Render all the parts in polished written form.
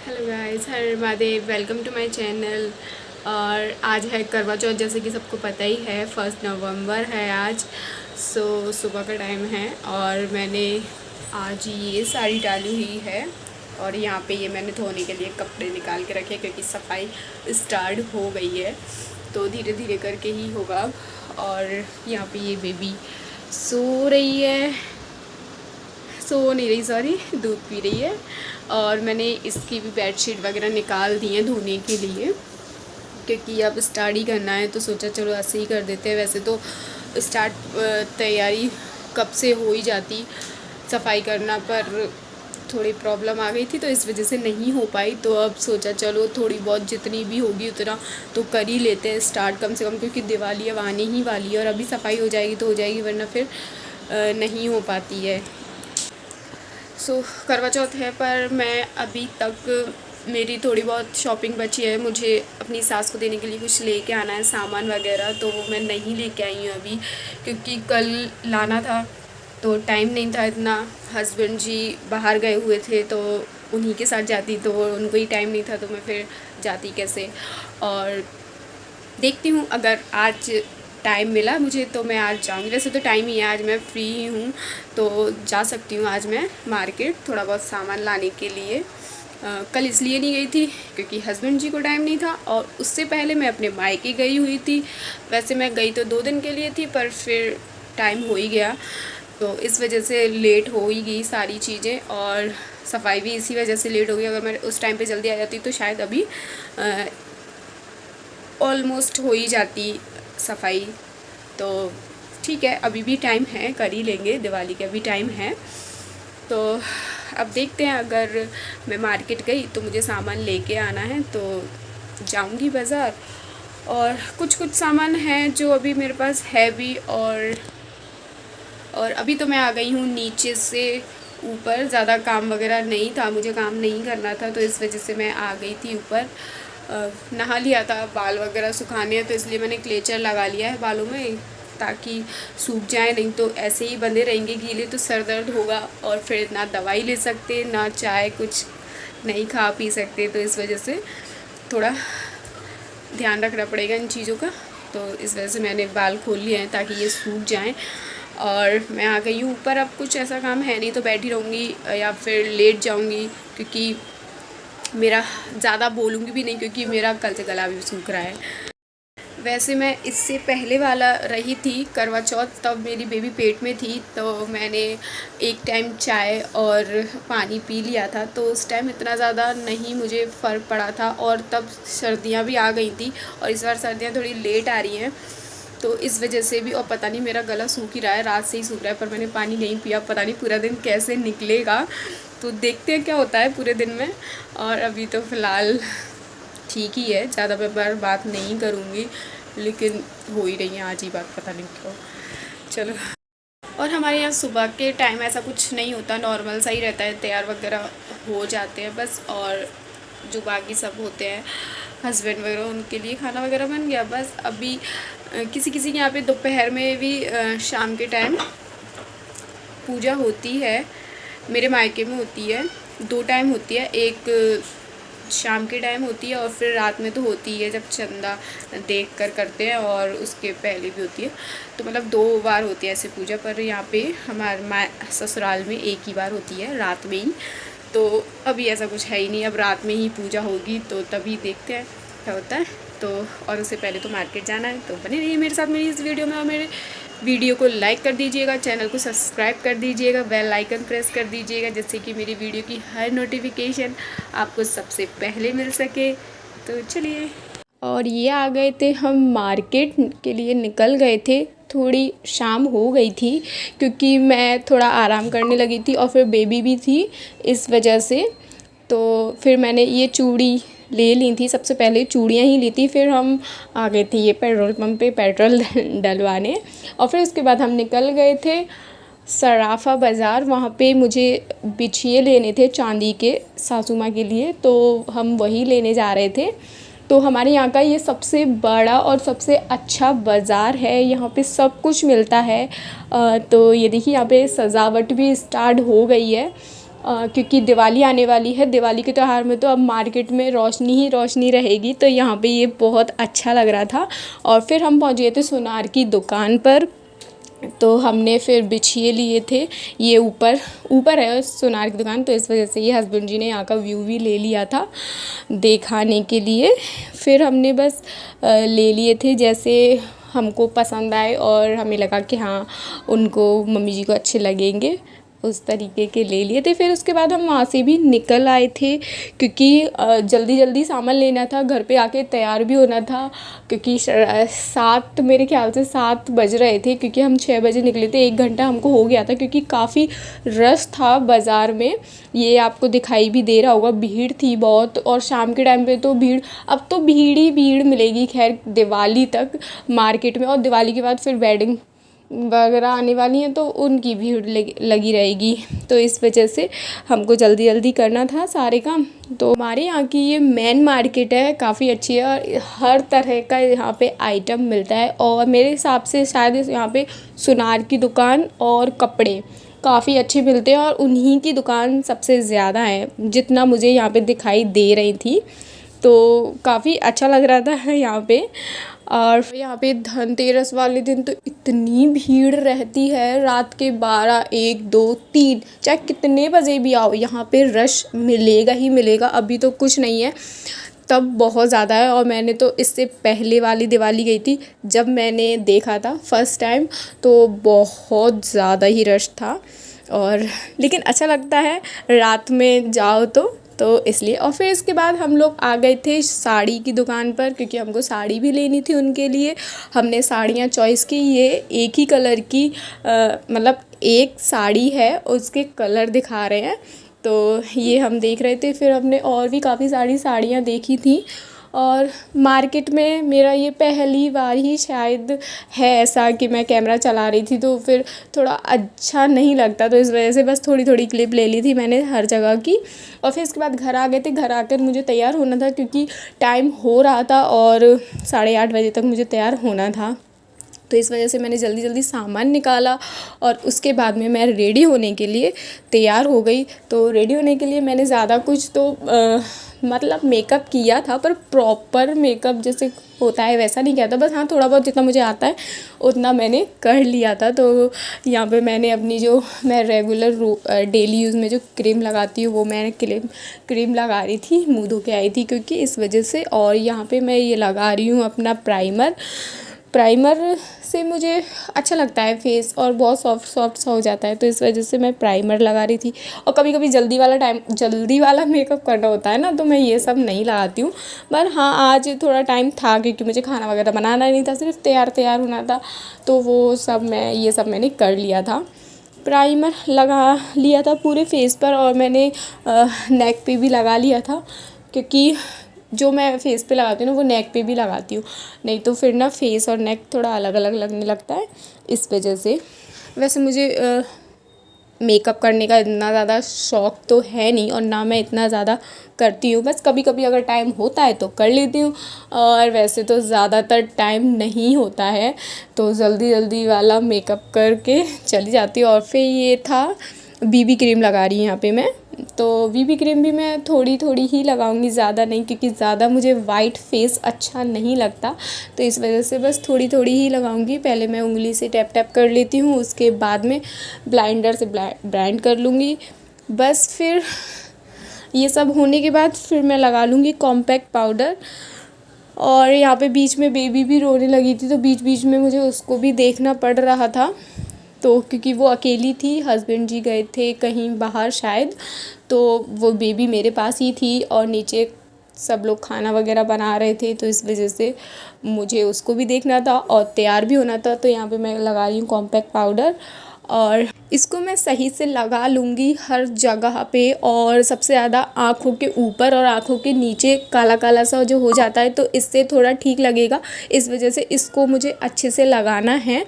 Hello guys, हर Mahadev, welcome to my channel. और आज है करवा चौथ, जैसे कि सबको पता ही है। 1 नवंबर है आज। सुबह का टाइम है और मैंने आज ये साड़ी डाली हुई है। और यहाँ पे ये मैंने धोने के लिए कपड़े निकाल के रखे क्योंकि सफाई स्टार्ट हो गई है, तो धीरे धीरे करके ही होगा अब। और यहाँ पे ये बेबी सो रही है, सो नहीं रही, सॉरी, दूध पी रही है। और मैंने इसकी भी बेडशीट वगैरह निकाल दी है धोने के लिए, क्योंकि अब स्टार्ट ही करना है तो सोचा चलो ऐसे ही कर देते हैं। वैसे तो स्टार्ट तैयारी कब से हो ही जाती सफाई करना, पर थोड़ी प्रॉब्लम आ गई थी तो इस वजह से नहीं हो पाई। तो अब सोचा चलो थोड़ी बहुत जितनी भी होगी उतना तो कर ही लेते हैं स्टार्ट, कम से कम, क्योंकि दिवाली अब आने ही वाली है और अभी सफाई हो जाएगी तो हो जाएगी, वरना फिर नहीं हो पाती है। करवा चौथ है, पर मैं अभी तक मेरी थोड़ी बहुत शॉपिंग बची है। मुझे अपनी सास को देने के लिए कुछ लेके आना है, सामान वगैरह, तो वो मैं नहीं लेके आई हूँ अभी, क्योंकि कल लाना था तो टाइम नहीं था इतना। हस्बैंड जी बाहर गए हुए थे तो उन्हीं के साथ जाती, तो उनको ही टाइम नहीं था तो मैं फिर जाती कैसे। और देखती हूँ अगर आज टाइम मिला मुझे तो मैं आज जाऊँगी। वैसे तो टाइम ही है, आज मैं फ्री ही हूँ तो जा सकती हूँ आज मैं मार्केट थोड़ा बहुत सामान लाने के लिए। कल इसलिए नहीं गई थी क्योंकि हस्बैंड जी को टाइम नहीं था, और उससे पहले मैं अपने मायके गई हुई थी। वैसे मैं गई तो 2 दिन के लिए थी, पर फिर टाइम हो ही गया तो इस वजह से लेट हो ही गई सारी चीज़ें, और सफाई भी इसी वजह से लेट हो गई। अगर मैं उस टाइम पे जल्दी आ जाती तो शायद अभी ऑलमोस्ट हो ही जाती सफाई। तो ठीक है, अभी भी टाइम है, कर ही लेंगे, दिवाली का भी टाइम है। तो अब देखते हैं, अगर मैं मार्केट गई तो मुझे सामान लेके आना है तो जाऊंगी बाज़ार। और कुछ सामान है जो अभी मेरे पास है भी, और अभी तो मैं आ गई हूँ नीचे से ऊपर। ज़्यादा काम वगैरह नहीं था, मुझे काम नहीं करना था तो इस वजह से मैं आ गई थी ऊपर। नहा लिया था, बाल वगैरह सुखाने हैं तो इसलिए मैंने क्लेचर लगा लिया है बालों में ताकि सूख जाए, नहीं तो ऐसे ही बंधे रहेंगे गीले तो सर दर्द होगा और फिर ना दवाई ले सकते ना चाय कुछ नहीं खा पी सकते। तो इस वजह से थोड़ा ध्यान रखना पड़ेगा इन चीज़ों का। तो इस वजह से मैंने बाल खोल लिए हैं ताकि ये सूख जाएं। और मैं आ गई हूँ ऊपर। अब कुछ ऐसा काम है नहीं तो बैठी रहूँगी या फिर लेट जाऊँगी, क्योंकि मेरा ज़्यादा बोलूँगी भी नहीं क्योंकि मेरा कल से गला भी सूख रहा है। वैसे मैं इससे पहले वाला रही थी करवा चौथ, तब मेरी बेबी पेट में थी तो मैंने एक टाइम चाय और पानी पी लिया था, तो उस टाइम इतना ज़्यादा नहीं मुझे फ़र्क पड़ा था। और तब सर्दियाँ भी आ गई थी और इस बार सर्दियाँ थोड़ी लेट आ रही हैं तो इस वजह से भी। और पता नहीं मेरा गला सूख ही रहा है, रात से ही सूख रहा है, पर मैंने पानी नहीं पिया। पता नहीं पूरा दिन कैसे निकलेगा, तो देखते हैं क्या होता है पूरे दिन में। और अभी तो फ़िलहाल ठीक ही है, ज़्यादा मैं बात नहीं करूँगी, लेकिन हो ही रही है आज ही बात, पता नहीं क्यों। चलो। और हमारे यहाँ सुबह के टाइम ऐसा कुछ नहीं होता, नॉर्मल सा ही रहता है, तैयार वगैरह हो जाते हैं बस। और जो बाकी सब होते हैं हस्बैंड वगैरह, उनके लिए खाना वगैरह बन गया बस। अभी किसी किसी के यहाँ पे दोपहर में भी शाम के टाइम पूजा होती है। मेरे मायके में होती है, 2 टाइम होती है, एक शाम के टाइम होती है और फिर रात में तो होती है जब चंदा देख कर करते हैं, और उसके पहले भी होती है। तो मतलब 2 बार होती है ऐसे पूजा। पर यहाँ पे हमारे ससुराल में एक ही बार होती है, रात में ही। तो अभी ऐसा कुछ है ही नहीं, अब रात में ही पूजा होगी तो तभी देखते हैं क्या होता है। तो और उससे पहले तो मार्केट जाना है, तो बने रहिए मेरे साथ मेरी इस वीडियो में। और मेरे वीडियो को लाइक कर दीजिएगा, चैनल को सब्सक्राइब कर दीजिएगा, बेल आइकन प्रेस कर दीजिएगा, जिससे कि मेरी वीडियो की हर नोटिफिकेशन आपको सबसे पहले मिल सके। तो चलिए। और ये आ गए थे हम, मार्केट के लिए निकल गए थे। थोड़ी शाम हो गई थी क्योंकि मैं थोड़ा आराम करने लगी थी और फिर बेबी भी थी, इस वजह से। तो फिर मैंने ये चूड़ी ले ली थी, सबसे पहले चूड़ियाँ ही ली थी, फिर हम आ गए थे ये पेट्रोल पंप पे पेट्रोल डलवाने। और फिर उसके बाद हम निकल गए थे सराफा बाज़ार। वहाँ पे मुझे बिछिए लेने थे चांदी के सासू माँ के लिए, तो हम वही लेने जा रहे थे। तो हमारे यहाँ का ये सबसे बड़ा और सबसे अच्छा बाज़ार है, यहाँ पे सब कुछ मिलता है। तो ये देखिए यहाँ पे सजावट भी स्टार्ट हो गई है क्योंकि दिवाली आने वाली है। दिवाली के त्यौहार में तो अब मार्केट में रोशनी ही रोशनी रहेगी, तो यहाँ पे ये बहुत अच्छा लग रहा था। और फिर हम पहुँच गए थे सोनार की दुकान पर। तो हमने फिर बिछिए लिए थे। ये ऊपर है सोनार की दुकान, तो इस वजह से ये हस्बैंड जी ने यहाँ का व्यू भी ले लिया था दिखाने के लिए। फिर हमने बस ले लिए थे जैसे हमको पसंद आए और हमें लगा कि हाँ उनको, मम्मी जी को अच्छे लगेंगे, उस तरीके के ले लिए थे। फिर उसके बाद हम वहाँ से भी निकल आए थे, क्योंकि जल्दी जल्दी सामान लेना था, घर पे आके तैयार भी होना था। क्योंकि 7 मेरे ख्याल से 7 बज रहे थे, क्योंकि हम 6 बजे निकले थे। 1 घंटा हमको हो गया था, क्योंकि काफ़ी रश था बाज़ार में। ये आपको दिखाई भी दे रहा होगा, भीड़ थी बहुत। और शाम के टाइम पे तो भीड़, अब तो भीड़ ही भीड़ मिलेगी खैर दिवाली तक मार्केट में। और दिवाली के बाद फिर वेडिंग वगैरह आने वाली हैं, तो उनकी भीड़ लगी रहेगी। तो इस वजह से हमको जल्दी जल्दी करना था सारे काम। तो हमारे यहाँ की ये मेन मार्केट है, काफ़ी अच्छी है और हर तरह का यहाँ पे आइटम मिलता है। और मेरे हिसाब से शायद यहाँ पे सुनार की दुकान और कपड़े काफ़ी अच्छे मिलते हैं, और उन्हीं की दुकान सबसे ज़्यादा है जितना मुझे यहाँ पे दिखाई दे रही थी। तो काफ़ी अच्छा लग रहा था यहाँ पे। और यहाँ पे धनतेरस वाले दिन तो इतनी भीड़ रहती है, रात के 12, 1, 2, 3, चाहे कितने बजे भी आओ यहाँ पे रश मिलेगा ही मिलेगा। अभी तो कुछ नहीं है, तब बहुत ज़्यादा है। और मैंने तो इससे पहले वाली दिवाली गई थी, जब मैंने देखा था फर्स्ट टाइम, तो बहुत ज़्यादा ही रश था। और लेकिन अच्छा लगता है रात में जाओ तो इसलिए। और फिर इसके बाद हम लोग आ गए थे साड़ी की दुकान पर, क्योंकि हमको साड़ी भी लेनी थी उनके लिए। हमने साड़ियाँ चॉइस की। ये एक ही कलर की मतलब एक साड़ी है, उसके कलर दिखा रहे हैं, तो ये हम देख रहे थे। फिर हमने और भी काफ़ी सारी साड़ियाँ देखी थी। और मार्केट में मेरा ये पहली बार ही शायद है ऐसा कि मैं कैमरा चला रही थी, तो फिर थोड़ा अच्छा नहीं लगता, तो इस वजह से बस थोड़ी थोड़ी क्लिप ले ली थी मैंने हर जगह की। और फिर इसके बाद घर आ गए थे। घर आकर मुझे तैयार होना था, क्योंकि टाइम हो रहा था और 8:30 बजे तक मुझे तैयार होना था। तो इस वजह से मैंने जल्दी जल्दी सामान निकाला और उसके बाद में मैं रेडी होने के लिए तैयार हो गई। तो रेडी होने के लिए मैंने ज़्यादा कुछ तो मतलब मेकअप किया था, पर प्रॉपर मेकअप जैसे होता है वैसा नहीं किया था। बस हाँ, थोड़ा बहुत जितना मुझे आता है उतना मैंने कर लिया था। तो यहाँ पे मैंने अपनी जो मैं रेगुलर डेली यूज़ में जो क्रीम लगाती हूँ, वो मैंने क्रीम लगा रही थी, मुँह धो के आई थी क्योंकि इस वजह से। और यहाँ पे मैं ये लगा रही हूँ अपना प्राइमर से मुझे अच्छा लगता है फेस, और बहुत सॉफ्ट सा हो जाता है, तो इस वजह से मैं प्राइमर लगा रही थी। और कभी कभी जल्दी वाला मेकअप करना होता है ना, तो मैं ये सब नहीं लगाती हूँ। पर हाँ, आज थोड़ा टाइम था क्योंकि मुझे खाना वगैरह बनाना नहीं था, सिर्फ तैयार होना था, तो ये सब मैंने कर लिया था। प्राइमर लगा लिया था पूरे फेस पर, और मैंने नेक पे भी लगा लिया था, क्योंकि जो मैं फेस पे लगाती हूँ ना, वो नेक पे भी लगाती हूँ, नहीं तो फिर ना फेस और नेक थोड़ा अलग अलग लगने लगता है, इस वजह से। वैसे मुझे मेकअप करने का इतना ज़्यादा शौक़ तो है नहीं, और ना मैं इतना ज़्यादा करती हूँ। बस कभी कभी अगर टाइम होता है तो कर लेती हूँ, और वैसे तो ज़्यादातर टाइम नहीं होता है, तो जल्दी जल्दी वाला मेकअप करके चली जाती हूँ। और फिर ये था बीबी क्रीम लगा रही हूँ यहाँ पे मैं। तो बीबी क्रीम भी मैं थोड़ी थोड़ी ही लगाऊंगी, ज़्यादा नहीं, क्योंकि ज़्यादा मुझे वाइट फेस अच्छा नहीं लगता, तो इस वजह से बस थोड़ी थोड़ी ही लगाऊंगी। पहले मैं उंगली से टैप टैप कर लेती हूँ, उसके बाद में ब्लाइंडर से ब्लेंड कर लूँगी। बस फिर ये सब होने के बाद फिर मैं लगा लूँगी कॉम्पैक्ट पाउडर। और यहाँ पे बीच में बेबी भी रोने लगी थी, तो बीच बीच में मुझे उसको भी देखना पड़ रहा था, तो क्योंकि वो अकेली थी, हस्बैंड जी गए थे कहीं बाहर शायद, तो वो बेबी मेरे पास ही थी, और नीचे सब लोग खाना वगैरह बना रहे थे, तो इस वजह से मुझे उसको भी देखना था और तैयार भी होना था। तो यहाँ पे मैं लगा रही हूँ कॉम्पैक्ट पाउडर, और इसको मैं सही से लगा लूँगी हर जगह पे, और सबसे ज़्यादा आँखों के ऊपर और आँखों के नीचे काला काला सा जो हो जाता है, तो इससे थोड़ा ठीक लगेगा, इस वजह से इसको मुझे अच्छे से लगाना है।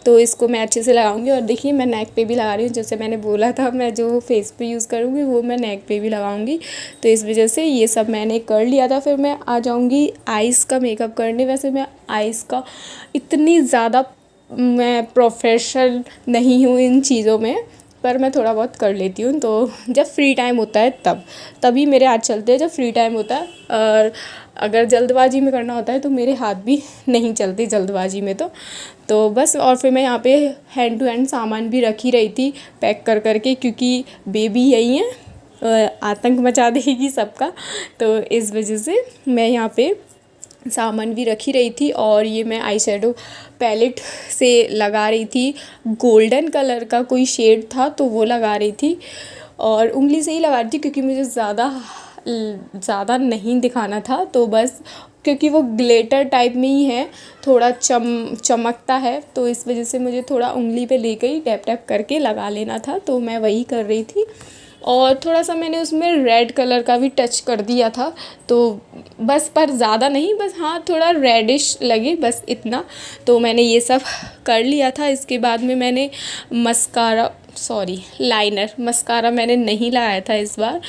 तो इसको मैं अच्छे से लगाऊंगी। और देखिए मैं नेक पे भी लगा रही हूँ, जैसे मैंने बोला था मैं जो फेस पे यूज़ करूँगी वो मैं नेक पे भी लगाऊंगी, तो इस वजह से ये सब मैंने कर लिया था। फिर मैं आ जाऊँगी आइज़ का मेकअप करने। वैसे मैं आइज़ का इतनी ज़्यादा मैं प्रोफेशनल नहीं हूँ इन चीज़ों में, पर मैं थोड़ा बहुत कर लेती हूँ। तो जब फ्री टाइम होता है तभी मेरे हाथ चलते हैं, जब फ्री टाइम होता है। और अगर जल्दबाजी में करना होता है तो मेरे हाथ भी नहीं चलते जल्दबाजी में। तो बस, और फिर मैं यहाँ पे हैंड टू हैंड सामान भी रख ही रही थी पैक कर करके, क्योंकि बेबी यही है, आतंक मचा देगी सबका। तो इस वजह से मैं यहाँ पे सामान भी रख ही रही थी। और ये मैं आई शेडो पैलेट से लगा रही थी, गोल्डन कलर का कोई शेड था तो वो लगा रही थी। और उंगली से ही लगा रही थी क्योंकि मुझे ज़्यादा नहीं दिखाना था। तो बस, क्योंकि वो ग्लिटर टाइप में ही है, थोड़ा चमकता है, तो इस वजह से मुझे थोड़ा उंगली पे लेके ही टैप टैप करके लगा लेना था। तो मैं वही कर रही थी। और थोड़ा सा मैंने उसमें रेड कलर का भी टच कर दिया था, तो बस, पर ज़्यादा नहीं, बस हाँ थोड़ा रेडिश लगे, बस इतना। तो मैंने ये सब कर लिया था। इसके बाद में मैंने मस्कारा मैंने नहीं लगाया था इस बार,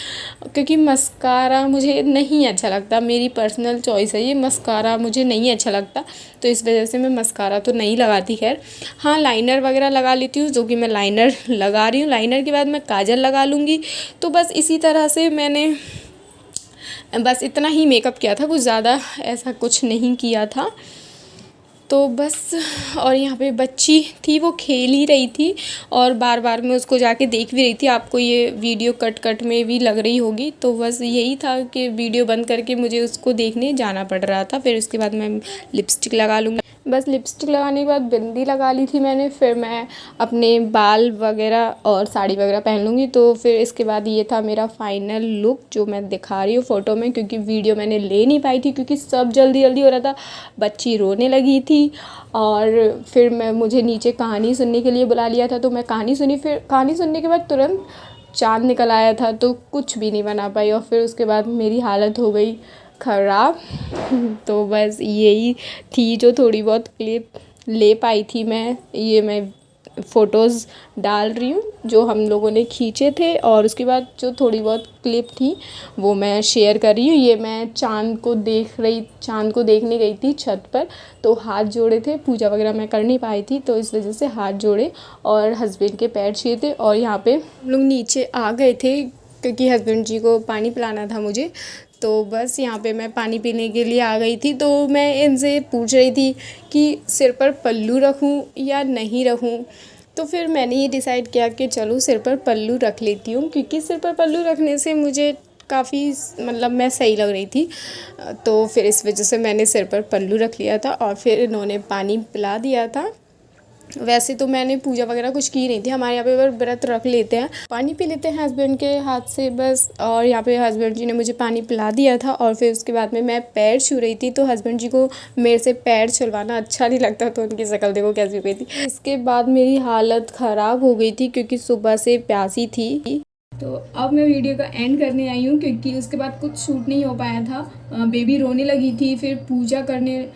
क्योंकि मस्कारा मुझे नहीं अच्छा लगता। मेरी पर्सनल चॉइस है ये, मस्कारा मुझे नहीं अच्छा लगता, तो इस वजह से मैं मस्कारा तो नहीं लगाती। खैर हाँ, लाइनर वगैरह लगा लेती हूँ, जो कि मैं लाइनर लगा रही हूँ। लाइनर के बाद मैं काजल लगा लूँगी। तो बस इसी तरह से मैंने बस इतना ही मेकअप किया था, कुछ ज़्यादा ऐसा कुछ नहीं किया था। तो बस, और यहाँ पे बच्ची थी, वो खेल ही रही थी और बार बार मैं उसको जाके देख भी रही थी। आपको ये वीडियो कट में भी लग रही होगी। तो बस यही था कि वीडियो बंद करके मुझे उसको देखने जाना पड़ रहा था। फिर उसके बाद मैं लिपस्टिक लगा लूँगी। बस लिपस्टिक लगाने के बाद बिंदी लगा ली थी मैंने। फिर मैं अपने बाल वगैरह और साड़ी वगैरह पहन लूँगी। तो फिर इसके बाद ये था मेरा फाइनल लुक, जो मैं दिखा रही हूँ फ़ोटो में, क्योंकि वीडियो मैंने ले नहीं पाई थी क्योंकि सब जल्दी जल्दी हो रहा था। बच्ची रोने लगी थी और फिर मुझे नीचे कहानी सुनने के लिए बुला लिया था, तो मैं कहानी सुनी। फिर कहानी सुनने के बाद तुरंत चाँद निकल आया था, तो कुछ भी नहीं बना पाई। और फिर उसके बाद मेरी हालत हो गई ख़राब। तो बस यही थी जो थोड़ी बहुत क्लिप ले पाई थी मैं। ये मैं फ़ोटोज़ डाल रही हूँ जो हम लोगों ने खींचे थे, और उसके बाद जो थोड़ी बहुत क्लिप थी वो मैं शेयर कर रही हूँ। ये मैं चाँद को देखने गई थी छत पर, तो हाथ जोड़े थे। पूजा वगैरह मैं कर नहीं पाई थी, तो इस वजह से हाथ जोड़े और हस्बैंड के पैर छुए थे। और यहाँ पे हम लोग नीचे आ गए थे क्योंकि हस्बैंड जी को पानी पिलाना था मुझे। तो बस यहाँ पे मैं पानी पीने के लिए आ गई थी। तो मैं इनसे पूछ रही थी कि सिर पर पल्लू रखूँ या नहीं रखूँ। तो फिर मैंने ये डिसाइड किया कि चलो सिर पर पल्लू रख लेती हूँ, क्योंकि सिर पर पल्लू रखने से मुझे काफ़ी मतलब मैं सही लग रही थी। तो फिर इस वजह से मैंने सिर पर पल्लू रख लिया था और फिर इन्होंने पानी पिला दिया था। वैसे तो मैंने पूजा वगैरह कुछ की नहीं थी। हमारे यहाँ पे व्रत रख लेते हैं, पानी पी लेते हैं हस्बैंड के हाथ से बस। और यहाँ पे हस्बैंड जी ने मुझे पानी पिला दिया था। और फिर उसके बाद में मैं पैर छू रही थी, तो हस्बैंड जी को मेरे से पैर छुलवाना अच्छा नहीं लगता, तो उनकी शक्ल देखो कैसी हो गई थी। इसके बाद मेरी हालत ख़राब हो गई थी क्योंकि सुबह से प्यासी थी। तो अब मैं वीडियो का एंड करने आई हूँ क्योंकि उसके बाद कुछ शूट नहीं हो पाया था। बेबी रोने लगी थी, फिर पूजा करने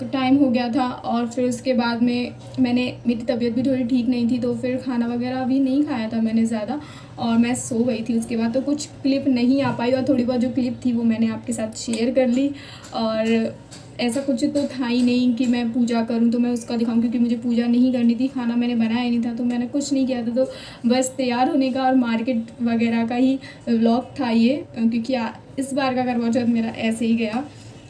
टाइम हो गया था। और फिर उसके बाद में मेरी तबीयत भी थोड़ी ठीक नहीं थी, तो फिर खाना वगैरह भी नहीं खाया था मैंने ज़्यादा, और मैं सो गई थी उसके बाद। तो कुछ क्लिप नहीं आ पाई, और थोड़ी बहुत जो क्लिप थी वो मैंने आपके साथ शेयर कर ली। और ऐसा कुछ तो था ही नहीं कि मैं पूजा करूं तो मैं उसका दिखाऊं, क्योंकि मुझे पूजा नहीं करनी थी। खाना मैंने बनाया ही नहीं था, तो मैंने कुछ नहीं किया था। तो बस तैयार होने का और मार्केट वगैरह का ही व्लॉग था ये, क्योंकि इस बार का करवा चौथ मेरा ऐसे ही गया।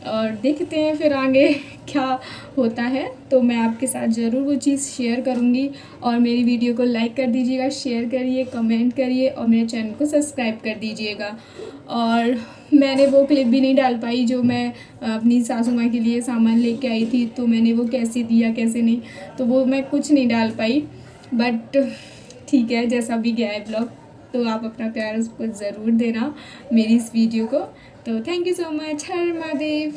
और देखते हैं फिर आगे क्या होता है, तो मैं आपके साथ ज़रूर वो चीज़ शेयर करूँगी। और मेरी वीडियो को लाइक कर दीजिएगा, शेयर करिए, कमेंट करिए, और मेरे चैनल को सब्सक्राइब कर दीजिएगा। और मैंने वो क्लिप भी नहीं डाल पाई जो मैं अपनी सासू माँ के लिए सामान लेके आई थी, तो मैंने वो कैसे दिया कैसे नहीं, तो वो मैं कुछ नहीं डाल पाई। बट ठीक है, जैसा भी गया है ब्लॉग, तो आप अपना प्यार उसको ज़रूर देना मेरी इस वीडियो को। तो thank you so much. Her Mahadev.